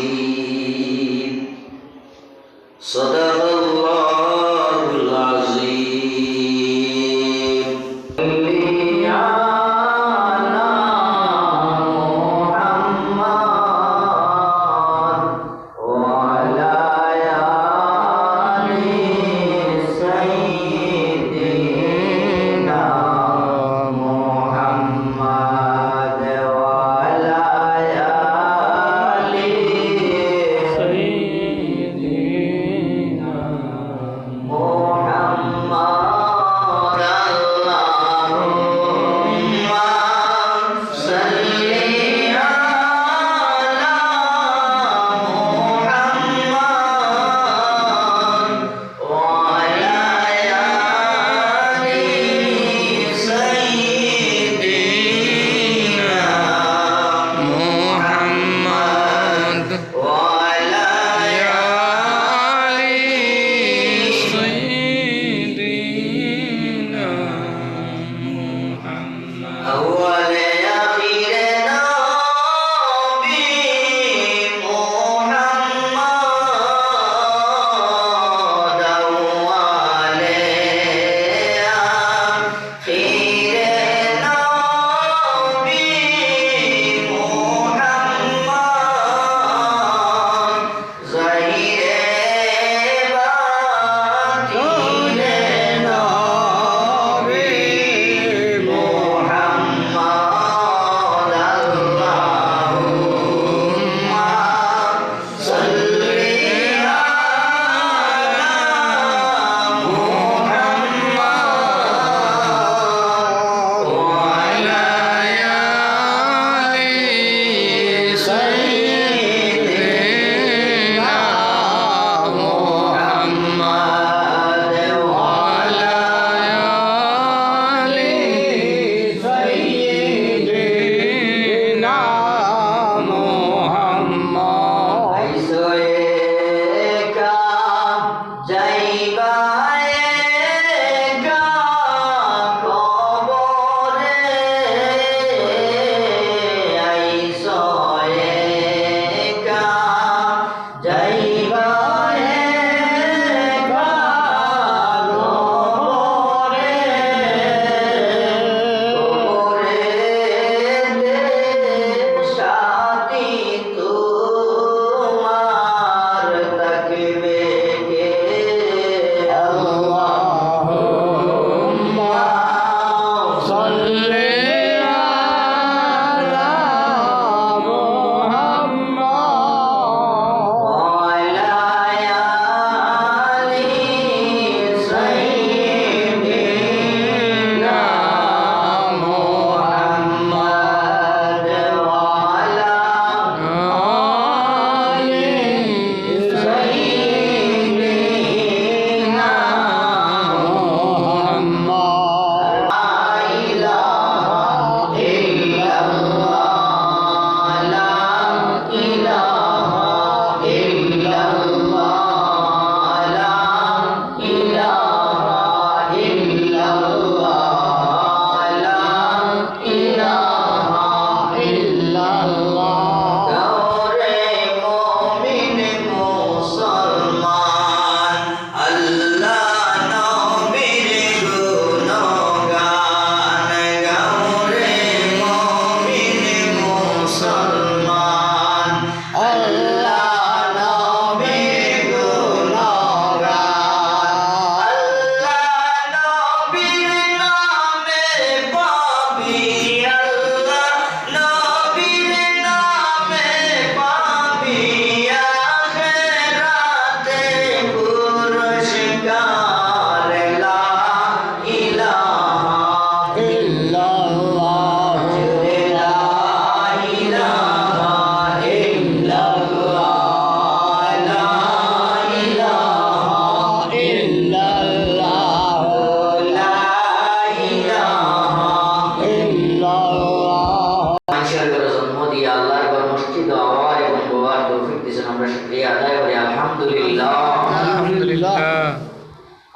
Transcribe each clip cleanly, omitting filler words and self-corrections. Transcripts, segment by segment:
العظيم صدق الله العظيم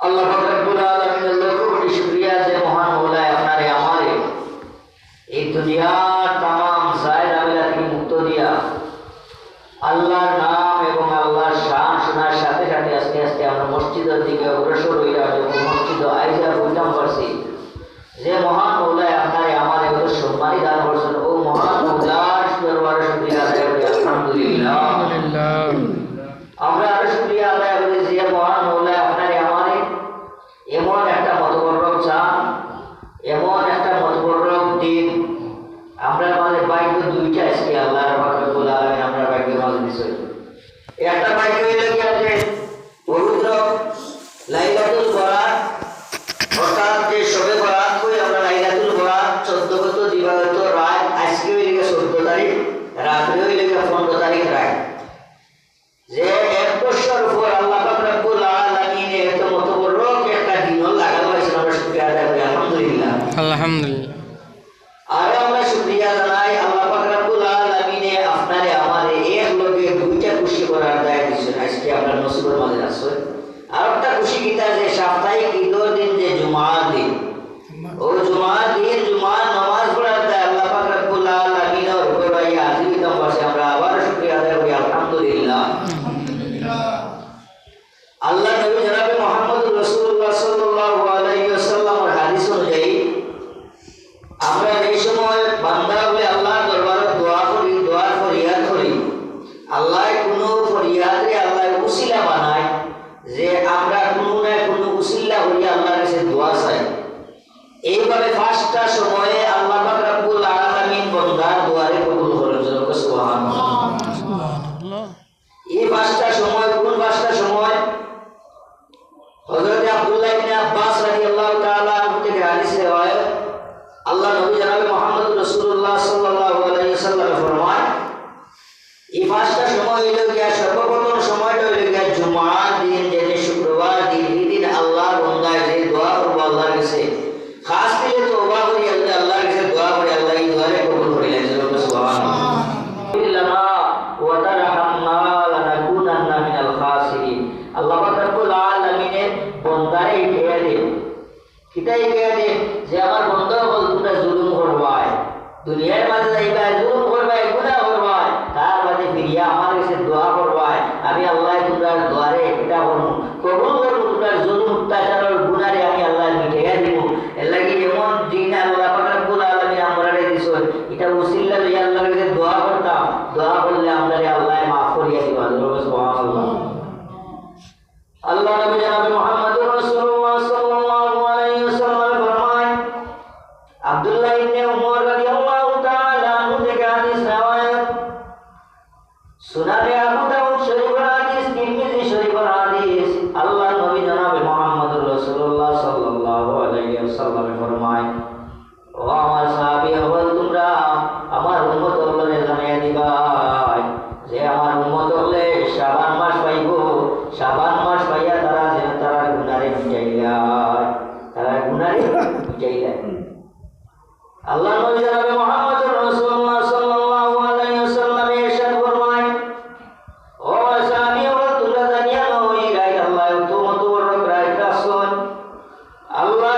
আল্লাহ রাব্বুল আলামিনের লক্ষ কোটি শুকরিয়া যে মহান মওলায় আপনারে আমারে এই দুনিয়ার तमाम জায়গা থেকে মুক্ত দিয়া আল্লাহর নাম এবং আল্লাহর শান শোনার সাথে সাথে আস্তে আস্তে আমরা মসজিদের দিকে অগ্রসর হইয়া যখন মসজিদ আইজা বুঝলাম পারছি যে মহান মৌলায় আপনার আমার এত সম্মানী দান করছেন। ও মহান মৌলার দরবারে শুকরিয়া আদায় করি, আলহামদুলিল্লাহ। আমরা আরো শুকরিয়া আদায় করি যে মহান মৌলায় আপনার আমার এমন একটা মতবরক চান, এমন একটা মতবরক দিন। আমরা আমাদের ভাগ্য দুইটা আজকে আল্লাহর রব্বুল আলামিন আমরা ভাগ্যের মাঝে দিয়েছেন। একটা ভাগ্য হইল কি আছে পবিত্র লাইলাতুল বরাত, অর্থাৎ যে শবে বরাত কই আমরা লাইলাতুল বরাত 14 গত দিবাগত রাত, আজকে হইল 14 তারিখ, রাত্রে হইল 15 তারিখ রাত। যে এক বছর পর আল্লাহ পাক রব্বুল আলামিন এত মতবরক একটা দিন লাগানো হয়েছে, আমরা শুকরিয়া আদায় করি, আলহামদুলিল্লাহ আলহামদুলিল্লাহ। আর আমরা শুকরিয়া জানাই আল্লাহ পাক রব্বুল আলামিনে আপনারে আমারে এক লগে দুইটা খুশি করার দায় দিয়েছেন। আজকে আমরা নসিবের মাঝে আছি। আর একটা খুশি কিতা যে সাপ্তাহিক ঈদের দিন যে জুমার দিন, ও জুমার দিন জুমার নামাজ পড়ার দায় আল্লাহ পাক রব্বুল আলামিনের উপর আইয়া জীবিত বসে আমরা আবার শুকরিয়া আদায় করি, আলহামদুলিল্লাহ। আল্লাহ নবী জনাবে মুহাম্মদ রাসূলুল্লাহ সাল্লাল্লাহু আলাইহি ওয়াসাল্লামের হাদিস অনুযায়ী আমরা এই সময় বান্দা বলে আল্লাহর দরবারে দোয়া করি, দোয়ার ফরিয়াদ করি, আল্লাহ কোনো ফরিয়াদে আল্লাহ উসিলা বানায় যে আমরা কোনো না কোনো উসিলা হইয়া আল্লাহর কাছে দোয়া চাই। এইভাবে পাঁচটা সময়ে আল্লাহ পাক রব্বুল আলামিন বান্দার দোয়ারে কবুল করেন, সুবহানাল্লাহ। এই পাঁচটা সময় কোন পাঁচটা সময়? হযরত আব্দুল্লাহ ইবনে আব্বাস রাদিয়াল্লাহু তাআলা আনহু থেকে হাদিস রওয়ায়াত, আল্লাহ নবী জনাবে মুহাম্মদ রাসূলুল্লাহ সাল্লাল্লাহু আলাইহি ওয়াসাল্লাম ফরমায় এই পাঁচটা সময় হইল গিয়া সর্বপ্রথম সময়টা হইল গিয়া জুমার দিন, যেদিন শুক্রবার দিন। এই দিন আল্লাহর বান্দায় যে দোয়া করবো আল্লাহর কাছে, খাস করে তওবা করি আল্লাহর কাছে দোয়া করে আল্লাহ এই দোয়ারে কবুল করিলেন, সুবহানাল্লাহ। লানা ওয়া তারহামনা লানাকুনান্না মিনাল খাসিরিন। আল্লাহ পাক রব্বুল আলামিনের বান্দারে ইয়া দেন, কিতাই ইয়া দেন যে আমার বান্দা বল তোমরা জুলুম করবাই, দুনিয়ার মাঝে যাইবা জুলুম করবাই, গুনাহ করবাই, তার বাদে ফিরিয়া আমার কাছে দোয়া করবাই, আমি আল্লাহ তোমরা দোয়ারে এটা করব, কবুল করব, তোমরা জুলুম অত্যাচারের গুনাহরে আমি আল্লাহ মিটাইয়া দিব। এর লাগি এমন দিন আল্লাহ পাক রব্বুল আলামিন আমরারে দিছেন, এটা উসিলা লইয়া আল্লাহর কাছে দোয়া করতাম, দোয়া করলে আমরারে আল্লাহ মাফ করিয়া দিবা, সুবহানাল্লাহ। আল্লাহ নবী জনাবে মুহাম্মদুর রাসূলুল্লাহ সাল্লাল্লাহু আলাইহি ওয়াসাল্লাম ফরমায়, আব্দুল্লাহ ইবনে উমর রাদিয়াল্লাহু তাআলা আনহু থেকে হাদিস রওয়ায়াত, সুনানে আবু দাউদ শরীফের হাদিস, তিরমিজি শরীফের হাদিস, আল্লাহ নবী জনাবে মুহাম্মদুর রাসূলুল্লাহ সাল্লাল্লাহু আলাইহি ওয়াসাল্লাম ফরমায়, ও আমার সাহাবী হল তোমরা আমার উম্মত হলে জানিয়ে দিবা যে আমার উম্মত হলে শাবান মাস পাইব, শাবান মাস পাইয়া তারা যেন তারা গুনারে মিটাইলায়, তারা গুনারে মিটাইলায়। আল্লাহ নবী জনাবে মুহাম্মদুর রাসূলুল্লাহ সাল্লাল্লাহু আলাইহি ওয়াসাল্লাম ইরশাদ ফরমায়, ও সাহাবী হল তোমরা জানিয়া নাও এই রাত আল্লাহ মতবরক রাত রাসূল, আল্লাহ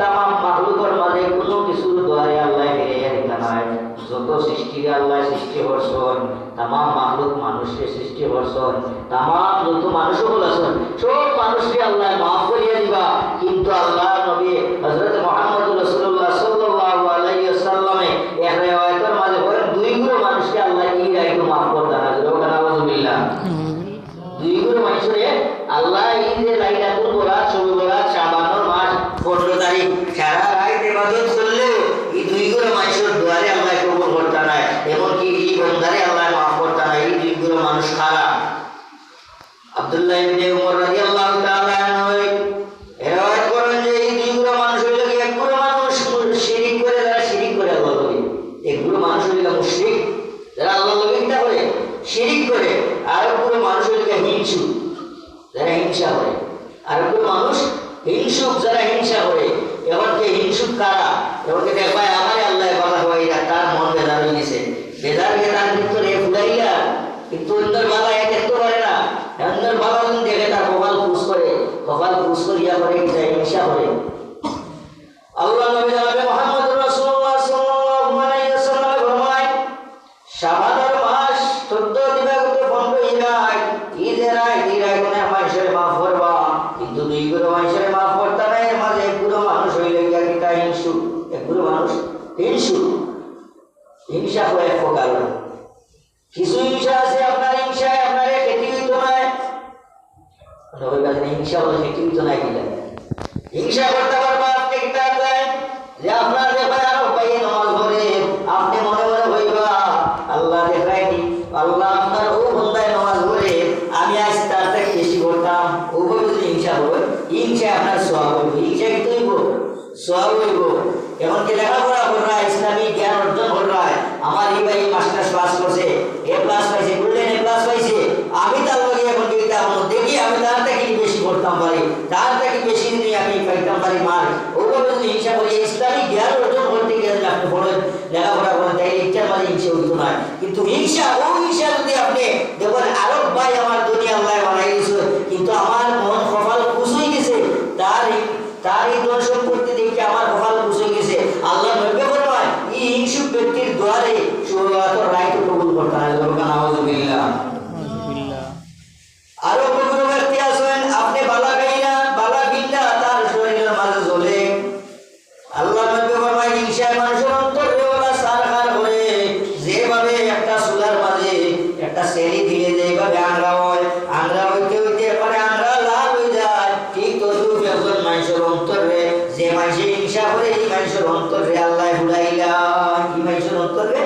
তামাম মাখলুকের মাঝে কোনো কিছুর দ্বারে আল্লাহ ফিরাইয়া দিতা নাই। যত সৃষ্টি আল্লাহ সৃষ্টি করছেন, তামাম মাখলুক মানুষকে সৃষ্টি করছেন, তামাম যত মানুষ হল আছেন সব মানুষকে আল্লাহ মাফ করিয়া দিবা। কিন্তু আল্লাহ নবী হযরত মুহাম্মদ রাসূলুল্লাহ সাল্লাল্লাহু আলাইহি ওয়াসাল্লামে এক রিওয়ায়াতের মাঝে বলেন দুই গুণ মানুষকে আল্লাহ এই রাইতো মাফ করতে না, সুবহানাল্লাহ। দুই গুণ মানুষকে আল্লাহ এই যে লাইলাতুল বরাত, শবে বরাত, শাবানের মাস 15 তারিখ সারা রাত ইবাদত করলেও এই দুই গুণ মানুষের দুয়ারে আল্লাহ কবুল করতে না, এমনকি এই বান্দারে আল্লাহ মাফ করতে না। এই দুই গুণ মানুষ খারা। আব্দুল্লাহ ইবনে উমর রাদিয়াল্লাহু তাআলা আনহু রিওয়ায়াত করেন যে এই দুই গুণ মানুষ হইল কি, এক গুণ মানুষ শিরক করে, যারা শিরক করে আল্লাহর লগে, এক গুণ মানুষ হইল মুশরিক, যারা আল্লাহর লগে কিটা করে শিরক করে, আর এক গুণ মানুষ হইল হিংসুক, যারা হিংসা করে, আর এক গুণ মানুষ হিংসুক, যারা হিংসা করে। এখন কে হিংসুক কারা? এখন কে দেখবাই আমারে আল্লাহ কথা কইরা তার মন বেজার হয়ে গেছে, বেজার হয়ে তার ভিতরে ফুলাইলা, কিন্তু অন্যের বাধা দেখতে পারে না, অন্যের বাধা দেখে তার কপাল খুশ করে, কপাল খুশ করিয়া করে হিংসা করে। আল্লাহ নবী জনাবে মুহাম্মদুর রাসূলুল্লাহ সাল্লাল্লাহু আলাইহি ওয়াসাল্লাম ফরমায়, শাবানের মাস 14 দিন হিংসু হিংসা কয়েক প্রকার। কিছু হিংসা আছে আপনার হিংসায় আপনারে খেতে হইতো নয়, হিংসা বলে খেতে হইতো নাই কিনা হিংসা করতে পারবো আপনি কিতাব দেন যে আপনার ব্যাপারে আরো পাইয়ে নামাজ পড়ে আপনি মনে মনে হইবা আল্লাহ দেখায়নি, আল্লাহ আপনার ও বন্দায় নামাজ পড়ে আমি আজ তার থেকে বেশি করতাম, ওভাবে যদি হিংসা করবে হিংসা আপনার সওয়াব হইব। হিংসা কি হইব? সওয়াব হইব। এমনকি লেখাপড়া কররা ইসলামী জ্ঞান অর্জন কররা আমার এই ভাই মাস্টার্স পাস করছে, এ প্লাস পাইছে, গোল্ডেন এ প্লাস পাইছে, আমি তার লগে এখন দেখি আমি তার থেকে বেশি করতাম পারি, তার থেকে বেশি যদি আমি পাইতাম পারি মার, ওভাবে যদি হিংসা করি ইসলামী জ্ঞান অর্জন করতে গেলে আপনি বড় লেখাপড়া করেন তাই ইচ্ছার মাঝে হিংসা হইতো না। কিন্তু হিংসা ও হিংসা যদি আপনি দেখুন আরব ভাই আমার দুনিয়া আল্লাহ বানাই দিয়েছে কিন্তু আমার মন কপাল খুশ হয়ে গেছে, তার এই ধন সম্পত্তি দেখে আমার কপাল খুশ হয়ে গেছে। আল্লাহ নবী ফরমায় এই হিংসুক ব্যক্তির দ্বারে শুরুয়াতের রায় তো কবুল করতে হয়। নাউযুবিল্লাহ। আরো কোনো ব্যক্তি আছেন আপনি বালা খাইলা বালা বিল্লা তার শরীরের মাঝে জ্বলে, আল্লাহ নবী ফরমায় হিংসা মানুষের অন্তরে ওলা সারখার করে, যেভাবে একটা চুলার মাঝে একটা সেলি দিলে যেভাবে আংরা হয়, আংরা হইতে হইতে পরে আংরা লাল হয়ে যায়, ঠিক তদ্রুপ একজন মানুষের অন্তরে যে মানুষে হিংসা করে এই মানুষের অন্তরে আল্লাহ হুড়াইলাম, এই মানুষের অন্তরে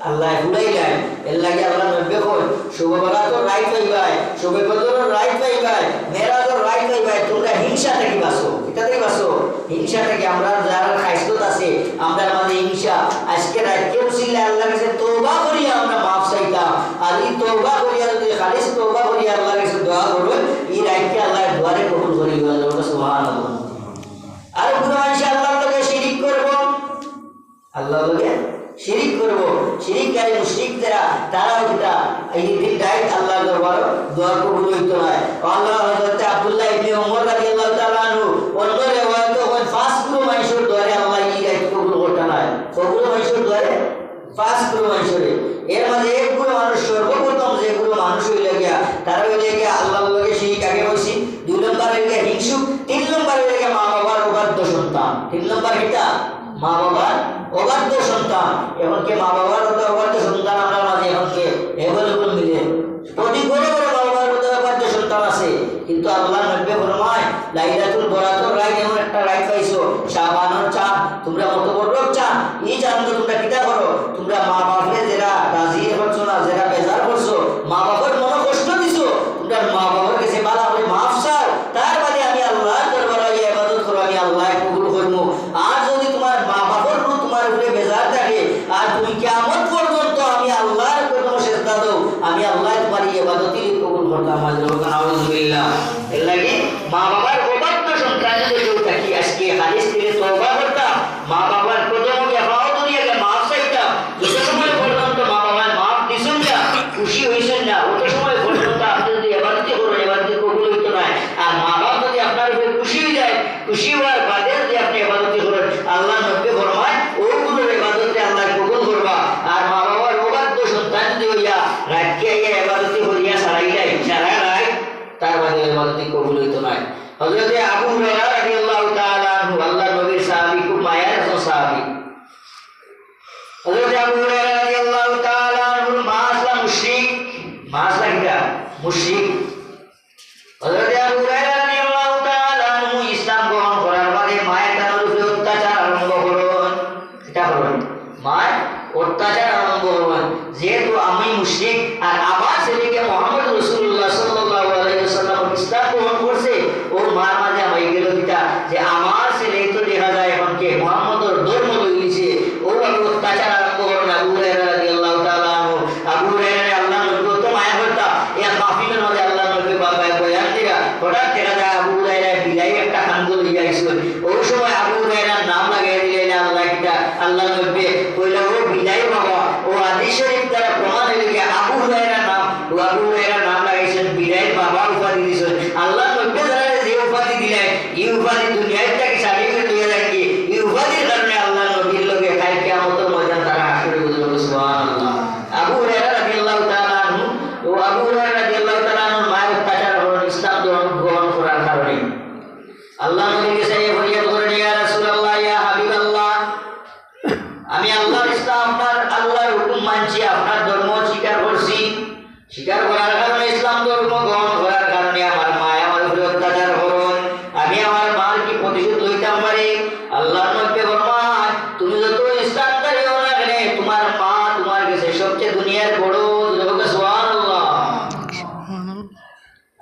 আল্লাহ হুড়াইলাম। এর লাগে আল্লাহ নবী কয় শুভ বরাতর রাইত পাইবাই, শুভ বদরের রাইত পাইবাই, মেরাজের রাইত পাইবাই, তোমরা হিংসা থেকে বাঁচো। এটা থেকে বাঁচো হিংসা থেকে। আমরা যারা খাইসলত আছে আমরা মাঝে হিংসা, আজকে রাতকে উসিলে আল্লাহর কাছে তওবা করি আমরা মাফ চাইতাম, আর এই তওবা করিয়া যদি খালিস তওবা করি আল্লাহর কাছে দোয়া করব এই রাতকে আল্লাহর দুয়ারে কবুল করি বলে সুবহানাল্লাহ। আর কোন মানুষ আল্লাহর লগে শিরিক করব, আল্লাহর লগে শিরিক করব, শিরিককারী মুশরিক যারা তারা ওটা এই দিনটাই আল্লাহর দরবারে দোয়া কবুল হইতো না। আল্লাহ হযরত আব্দুল্লাহ ইবনে ওমর রাদিয়াল্লাহু তাআলা আনহু অন্যরে হয়তো ফাঁস গুলো মানুষের দোয়ারে আল্লাহ এই রাত কবুল করতে না, সবগুলো মানুষের দোয়ারে ফাঁস গুলো মানুষের এর মাঝে একগুলো মানুষ সর্বপ্রথম যেগুলো মানুষ হইলে গিয়া তারা হইলে গিয়া আল্লাহর লগে শিরিক আগে বসি, 2 নম্বর হইলে গিয়া হিংসুক, 3 নম্বর হইলে গিয়া মা বাবার অবাধ্য সন্তান, 3 নম্বর এটা মা বাবার অবাধ্য সন্তান। এমনকি মা বাবার অবাধ্য সন্তান আমরা মাঝে এমনকি এভেলেবল মিলে প্রতি ঘরে ঘরে মা বাবার অবাধ্য সন্তান আছে। কিন্তু আল্লাহ নবী ফরমায় লাইলাতুল বরাতর রাত এমন একটা রাত পাইছো, শাবানের চাঁদ, তোমরা মতবরক চাঁদ, এই চাঁদ তোমরা কিটা করো, তোমরা মা বাপরে যারা রাজি করছো না, যারা বেজার করছো, মা বাবার মনে কষ্ট দিছো, তোমরা মা বাবার কাছে বালা করে মাফ চাও, তার বাদে আমি আল্লাহর দরবারে ইবাদত করব, আমি আল্লাহ কবুল করব। আর যদি তোমার মা বাবার তোমার উপরে বেজার থাকে আর তুমি কিয়ামত পর্যন্ত আমি আল্লাহর কদমে সিজদা দাও, আমি আল্লাহ তোমার ইবাদতই কবুল করতাম। নাউযুবিল্লাহ। এর লাগি মা বাবার অবাধ্য সন্তান যদি কেউ থাকি আজকে হাদিস থেকে তওবা করতাম, মা বাবার কদমে হাওয়া দুনিয়া মাফ চাইতাম, যত সময় পর্যন্ত মা বাবার মাফ দিছেন না, খুশি হইছেন না, অত সময় পর্যন্ত আপনি যদি ইবাদত করেন ইবাদত কবুল হইতো না। আর মা বাবা যদি আপনার উপরে খুশি হয়ে যায়, খুশি হওয়ার বাদে যদি আপনি ইবাদত করেন আল্লাহ নবী ফরমায় ওগুলোর ইবাদতে আল্লাহ কবুল করবা। আর মা বাবার অবাধ্য সন্তান যদি হইয়া রাতকে ইবাদত করিয়া সারাইলাই সারাই তার বাদে ইবাদত কবুল হইতো না। হযরত আবু হুরায়রা রাদিয়াল্লাহু তাআলা আনহু আল্লাহর নবীর সাহাবী, খুব মায়ার সাহাবী। হযরত আবু হুরায়রা রাদিয়াল্লাহু তাআলা আনহুর মা আসলা মুশরিক, মা আসলা কিটা মুশরিক। হযরত আবু হুরায়রা রাদিয়াল্লাহু তাআলা আনহু ইসলাম গ্রহণ করার বাদে মায়ের তার উপরে অত্যাচার আরম্ভ করলেন। এটা করলেন মায়ের অত্যাচার আরম্ভ করলেন, যেহেতু আমি মুশরিক আর আমার ছেলেকে মুহাম্মদ রাসূলুল্লাহ সাল্লাল্লাহু আলাইহি ওয়াসাল্লাম ইসলাম গ্রহণ করছে, ওর মার মাঝে হয়ে গেল কিটা যে আমার ছেলে তো দেখা যায় এখন কে মুহাম্মদের ধর্ম লইছে, ও আমি অত্যাচার আরম্ভ করলেন। আবু হুরায়রা রাদিয়াল্লাহু তাআলা আনহু আবু হুরায়রা আল্লাহ নবী তো মায়া করতা, এই মাহফিলের মধ্যে আল্লাহ নবী বাবা বয়ান দিয়া হঠাৎ দেখা যায় আবু হুরায়রা বিলাই একটা খানগো লইয়া আইছিল। ওই সময় আবু হুরায়রার নাম লাগাই দিলেন আল্লাহ কিটা আল্লাহ নবী কইলা ও বিলাই বাবা, ও হাদিস শরীফ দ্বারা প্রমাণ হইল কি আবু হুরায়রার নাম, ও আবু হুরায়রার নাম লাগাইছেন বিলাই বাবা উপাধি দিয়েছেন। আল্লাহ নবী যারা যে উপাধি দিলেন এই উপাধি দুনিয়ার থেকে সারি করে দিয়ে যায় কি এই উপাধির কারণে আল্লাহ নবীর লগে কাল কিয়ামতের ময়দান তারা আসরে বুঝলো। সুবহানাল্লাহ। আবু হুরায়রা রাদিয়াল্লাহু তাআলা আনহু ও আবু হুরায়রা রাদিয়াল্লাহু তাআলা আনহুর মায়ের অত্যাচার হলো ইসলাম গ্রহণ করার কারণে। আল্লাহ নবীকে সাইয়ে ফরিয়াদ করেন ইয়া রাসূলুল্লাহ ইয়া হাবিবাল্লাহ, আমি যার কারণে ইসলাম ধর্ম গ্রহণ করার কারণে আমার মা আমার উপরে অত্যাচার করুন, আমি আমার মার কি প্রতিশোধ লইতাম পারি? আল্লাহ নবী ফরমান, তুমি যত ইসলামদারি হও না কেন, তোমার মা তোমার কাছে সবচেয়ে দুনিয়ার বড়। সুবহানাল্লাহ।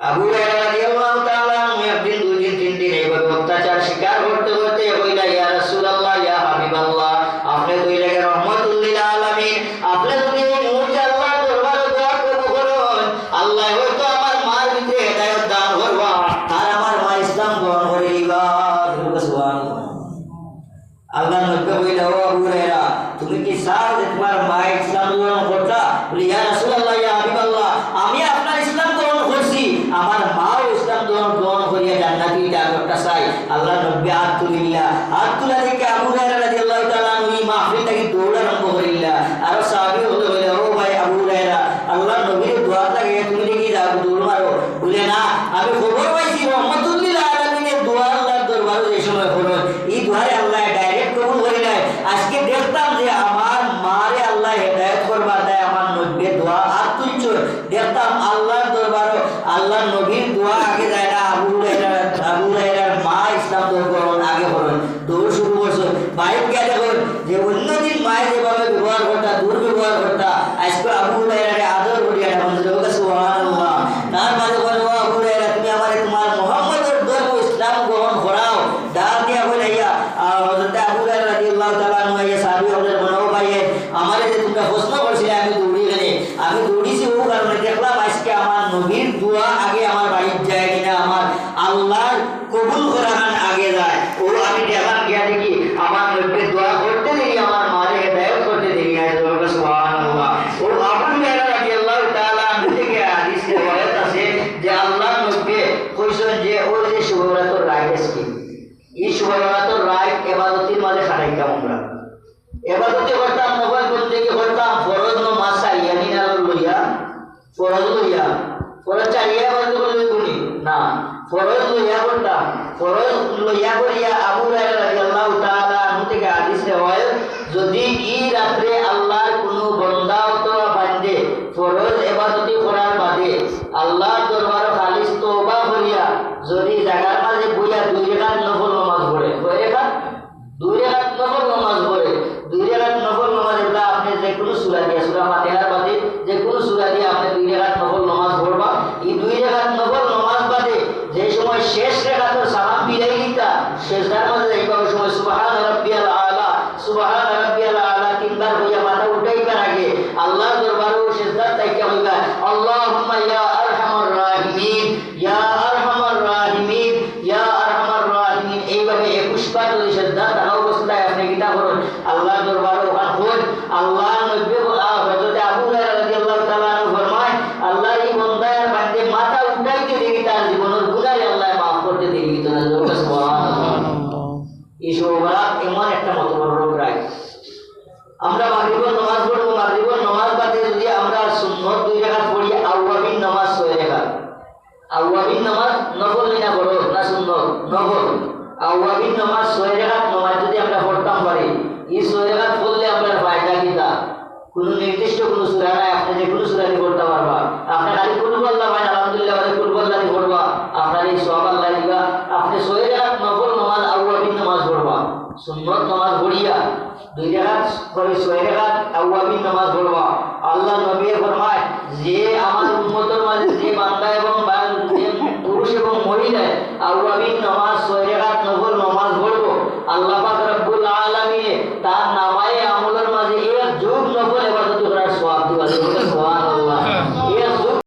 আবু হুরায়রা রাদিয়াল্লাহু তাআলা একদিন দুই দিন তিন দিন এইভাবে অত্যাচার স্বীকার করতে করতে কইলা, ইয়া রাসূলুল্লাহ, ইয়া হাবিবাল্লাহ, আপনি কইলে রহমাতুল লিল আলামিন, আপনি যদি এই মুহূর্তে আল্লাহর দরবারে দোয়া করুন, আল্লাহ হয়তো আমার মার ভিতরে হেদায়েত দান করবা আর আমার মা ইসলাম গ্রহণ করে নিবা। সুবহানাল্লাহ। আল্লাহ নবী কইলা, ও আবু হুরায়রা, তুমি কি চাও যে তোমার মা ইসলাম গ্রহণ করতা? বলি, ইয়া রাসূলুল্লাহ, ইয়া হাবিবাল্লাহ, আমি আপনার ইসলাম গ্রহণ করছি, আমার মাও ইসলাম গ্রহণ করিয়া জান্নাতি ডাকটা চাই। আল্লাহ নবী হাত তুলিলা, হাত তুলা থেকে আবু হুরায়রা রাদিয়াল্লাহু তাআলা আনহু মাহফিল থেকে দৌড় আরম্ভ করিলা। আর সাহাবী হলো বলে, ও ভাই আবু হুরায়রা, আল্লাহ নবীর দোয়া লাগে তুমি দেখি যাও দৌড় মারো। বলে, না, আমি খবর পাইছি রহমাতুল লিল আলামিনের দোয়া আল্লাহর দরবারে এই সময় হলো, এই দোয়ারে আল্লাহ ডাইরেক্ট কবুল করে নেয়। আজকে দেখতাম যে আমার মারে আল্লাহ হেদায়েত করবার দেয়, আমার নবীর দোয়া আর তুলছ, দেখতাম আল্লাহর দরবারও আল্লাহর নবীর দোয়া আগে যায় না। আবু হুরায়রার মা ইসলাম গ্রহণ আগে করুন, দৌড় শুরু করছো। বাইক গিয়ে দেখুন যে অন্যদিন মায়ের যেভাবে ব্যবহার করতা, দুর্ব্যবহার করতা, আজকে আবু হুরায়রাকে আদর করিয়া এখন। সুবহানাল্লাহ। তার মাঝে বলো, আবু হুরায়রা, তুমি আমারে তোমার মুহাম্মদের ধর্ম ইসলাম গ্রহণ করাও। ডাক দিয়া বলে, ইয়া হযরত আবু হুরায়রা রাদিয়াল্লাহু তাআলা আনহু ইয়া সাহাবী হলেন, বলো ভাই, আমারে যে তোমরা প্রশ্ন করছিলে আমি দৌড়ি গেলে, আমি দৌড়িছি ও কারণে দেখলাম আজকে আমার নবীর দোয়া আগে আমার বাড়ির যায় কিনা, আমার আল্লাহর কবুল করা আগে যায়। ও আমি দেখান গিয়া দেখি আমার নবীর দোয়া করতে দেরি, আমার মারে হেদায়েত করতে দেরি না। সুবহানাল্লাহ। ও আবু হুরায়রা রাদিয়াল্লাহু তাআলা আনহু থেকে হাদিস riwayat আছে যে আল্লাহ নবী কইছেন যে ও যে শুভরাতর রাত আছে, এই শুভরাতর রাত ইবাদতের মাঝে খাটাইতাম আমরা। ইবাদতে করতাম, নফল বন্দেগি করতাম, ফরজ নামাজ চাইয়া নিনা লইয়া, ফরজ লইয়া, ফরজ চাইয়া ইবাদত করলে গুনি না, ফরজ লইয়া করতাম। ফরজ লইয়া করিয়া আবু হুরায়রা রাদিয়াল্লাহু তাআলা আনহু থেকে হাদিস riwayat, যদি এই রাত্রে আল্লাহর কোনো বান্দা অথবা বান্দে ফরজ ইবাদতি করার বাদে আল্লাহর দরবারে খালিস তওবা করিয়া যদি জায়গার মাঝে বইয়া দুই রাকাত নফল নামাজ পড়ে, দুই রাকাত নফল নামাজ পড়ে, দুই রাকাত নফল নামাজ এগুলা আপনি যে কোনো সূরা দিয়ে, সূরা ফাতিহার বাদে যে কোনো সূরা দিয়ে আপনি দুই রাকাত নফল নামাজ পড়বা। এই দুই রাকাত নফল নামাজ বাদে যে সময় শেষ রাকাতের সালাম বিলাই দিতা, শেষদার মাঝে এইভাবে সময় সুবহান রাব্বিয়াল আলা, সুবহান রাব্বিয়াল আলা তিনবার হইয়া মাথা উঠাইবার আগে আল্লাহর দরবারে সিজদার তাইকা হইবা, আল্লাহুম্মা ইয়া আরহামার রাহিমিন, ইয়া আরহামার রাহিমিন, ইয়া আরহামার রাহিমিন, এইভাবে 21 বার যদি সিজদার থাকা অবস্থায় আপনি কিতা করুন, আল্লাহর দরবারে ওখান হন। আল্লাহ নবী হযরত আবু হুরায়রা রাদিয়াল্লাহু তাআলা আনহু ফরমায়, আল্লাহর এই বান্দার বান্দে মাথা উঠাইতে দেরি তার জীবনের গুনাহে আল্লাহ মাফ করতে দেরি তো না। সুবহানাল্লাহ। এই শুভরাত এমন একটা মতবরক রাত। আমরা মাগরিবের নামাজ পড়ব, মাগরিবের নামাজ বাদে যদি আমরা সুন্নত দুই রাকাত পড়ি, আওয়াবিন নামাজ 6 রাকাত, আওয়াবিন নামাজ নফল না ফরজ না সুন্নত, নফল। আওয়াবিন নামাজ 6 রাকাত নামাজ যদি আমরা পড়তাম পারি, এই 6 রাকাত পড়লে আমরা ফায়দা কিতা? কোনো নির্দিষ্ট কোনো সূরা নাই, আপনি যে কোনো সূরা দিয়ে পড়তে পারবা। আপনি খালি কুল আল্লাহ ভাই আলহামদুলিল্লাহ বলে কুল আল্লাহ দিয়ে পড়বা, আপনার এই সওয়াব আল্লাহ দিবা। আপনি 6 রাকাত নফল নামাজ আওয়াবিন নামাজ পড়বা, সুন্নত নামাজ পড়িয়া 2 রাকাত করে 6 রাকাত আওয়াবিন নামাজ পড়বা। আল্লাহ নবী ফরমায় যে আমার উম্মতের মাঝে যে বান্দা এবং যে পুরুষ এবং মহিলা আওয়াবিন নামাজ 6 রাকাত নফল নামাজ পড়বো, আল্লাহ পাক রব্বুল আলামিন তার নামায়ে আমলের মাঝে এক যুগ নফল ইবাদত করার সওয়াব দিবেন। সুবহানাল্লাহ।